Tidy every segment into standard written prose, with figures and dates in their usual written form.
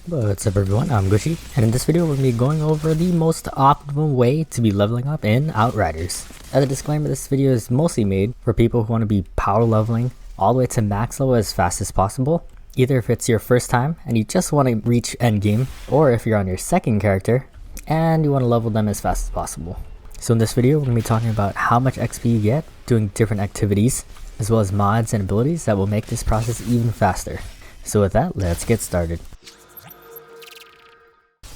What's up everyone, I'm Gooshy, and in this video we're going to be going over the most optimal way to be leveling up in Outriders. As a disclaimer, this video is mostly made for people who want to be power leveling all the way to max level as fast as possible, either if it's your first time and you just want to reach endgame, or if you're on your second character and you want to level them as fast as possible. So in this video we're going to be talking about how much XP you get doing different activities, as well as mods and abilities that will make this process even faster. So with that, let's get started.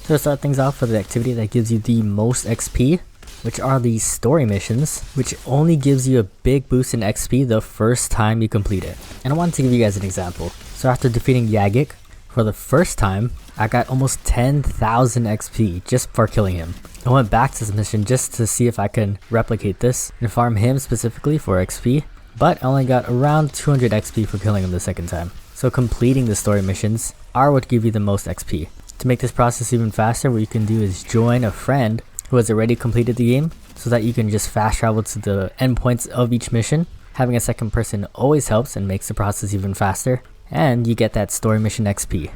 So to start things off with the activity that gives you the most XP, which are the story missions, which only gives you a big boost in XP the first time you complete it. And I wanted to give you guys an example. So after defeating Yagik for the first time, I got almost 10,000 XP just for killing him. I went back to this mission just to see if I can replicate this and farm him specifically for XP, but I only got around 200 XP for killing him the second time. So completing the story missions are what give you the most XP. To make this process even faster, what you can do is join a friend who has already completed the game so that you can just fast travel to the endpoints of each mission. Having a second person always helps and makes the process even faster, and you get that story mission XP.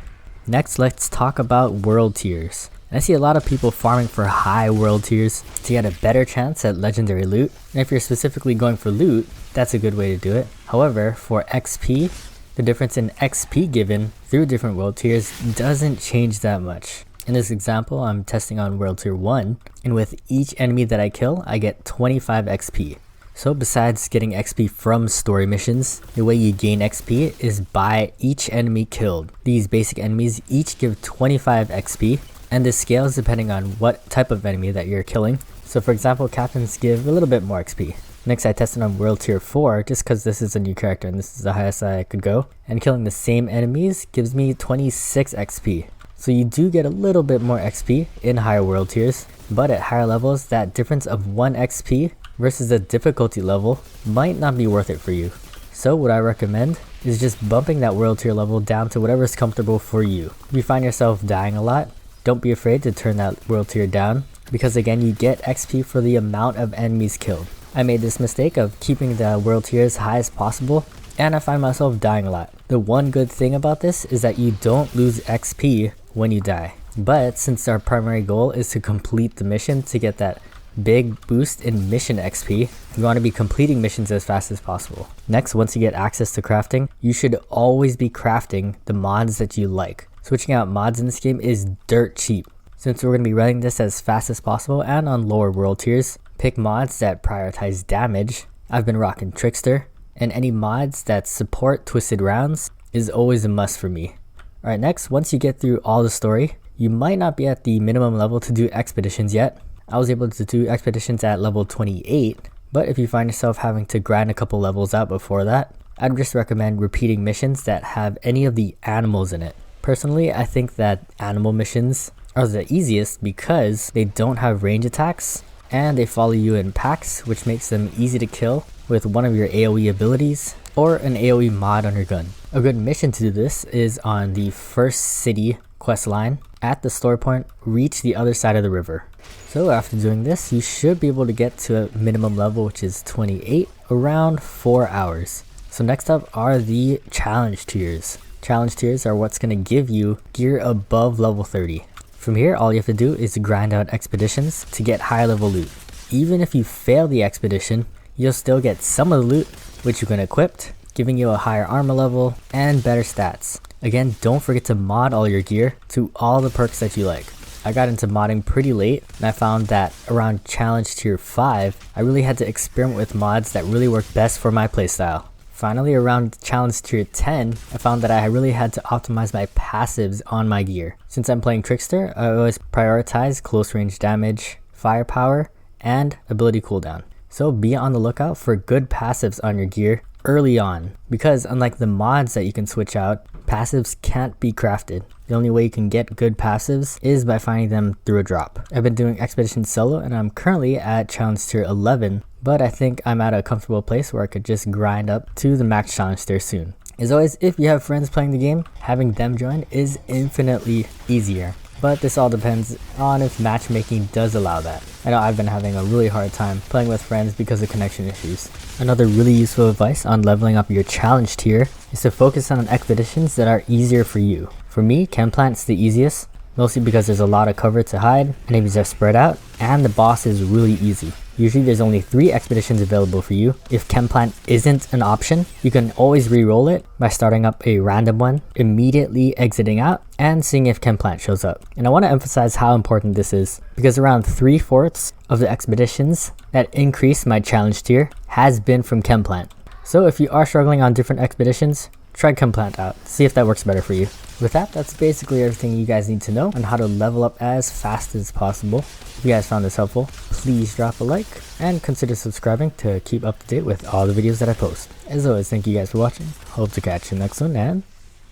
Next, let's talk about world tiers. I see a lot of people farming for high world tiers to get a better chance at legendary loot, and if you're specifically going for loot, that's a good way to do it. However, for XP, the difference in XP given through different world tiers doesn't change that much. In this example, I'm testing on world tier 1, and with each enemy that I kill, I get 25 XP. So besides getting XP from story missions, the way you gain XP is by each enemy killed. These basic enemies each give 25 XP, and this scales depending on what type of enemy that you're killing. So for example, captains give a little bit more XP. Next, I tested on world tier 4 just because this is a new character and this is the highest I could go, and killing the same enemies gives me 26 XP. So you do get a little bit more XP in higher world tiers, but at higher levels that difference of 1 XP versus the difficulty level might not be worth it for you. So what I recommend is just bumping that world tier level down to whatever is comfortable for you. If you find yourself dying a lot, don't be afraid to turn that world tier down, because again you get XP for the amount of enemies killed. I made this mistake of keeping the world tier as high as possible, and I find myself dying a lot. The one good thing about this is that you don't lose XP when you die. But since our primary goal is to complete the mission to get that big boost in mission XP, you want to be completing missions as fast as possible. Next, once you get access to crafting, you should always be crafting the mods that you like. Switching out mods in this game is dirt cheap. Since we're going to be running this as fast as possible and on lower world tiers, pick mods that prioritize damage. I've been rocking Trickster, and any mods that support twisted rounds is always a must for me. Alright, next, once you get through all the story, you might not be at the minimum level to do expeditions yet. I was able to do expeditions at level 28, but if you find yourself having to grind a couple levels out before that, I'd just recommend repeating missions that have any of the animals in it. Personally, I think that animal missions are the easiest because they don't have range attacks, and they follow you in packs, which makes them easy to kill with one of your AoE abilities or an AoE mod on your gun. A good mission to do this is on the first city quest line. At the story point, reach the other side of the river. So after doing this, you should be able to get to a minimum level, which is 28, around 4 hours. So next up are the challenge tiers. Challenge tiers are what's going to give you gear above level 30. From here, all you have to do is grind out expeditions to get high level loot. Even if you fail the expedition, you'll still get some of the loot, which you can equip, giving you a higher armor level and better stats. Again, don't forget to mod all your gear to all the perks that you like. I got into modding pretty late, and I found that around challenge tier 5, I really had to experiment with mods that really worked best for my playstyle. Finally, around challenge tier 10, I found that I really had to optimize my passives on my gear. Since I'm playing Trickster, I always prioritize close range damage, firepower, and ability cooldown. So be on the lookout for good passives on your gear early on, because unlike the mods that you can switch out, passives can't be crafted. The only way you can get good passives is by finding them through a drop. I've been doing expeditions solo, and I'm currently at challenge tier 11, but I think I'm at a comfortable place where I could just grind up to the max challenge tier soon. As always, if you have friends playing the game, having them join is infinitely easier. But this all depends on if matchmaking does allow that. I know I've been having a really hard time playing with friends because of connection issues. Another really useful advice on leveling up your challenge tier is to focus on expeditions that are easier for you. For me, Chem Plant's the easiest, mostly because there's a lot of cover to hide, enemies are spread out, and the boss is really easy. Usually there's only 3 expeditions available for you. If Chem Plant isn't an option, you can always re-roll it by starting up a random one, immediately exiting out, and seeing if Chem Plant shows up. And I want to emphasize how important this is, because around 3/4 of the expeditions that increase my challenge tier has been from Chem Plant. So if you are struggling on different expeditions, try Chem Plant out, see if that works better for you. With that, that's basically everything you guys need to know on how to level up as fast as possible. If you guys found this helpful, please drop a like and consider subscribing to keep up to date with all the videos that I post. As always, thank you guys for watching. Hope to catch you next one, and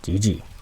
GG.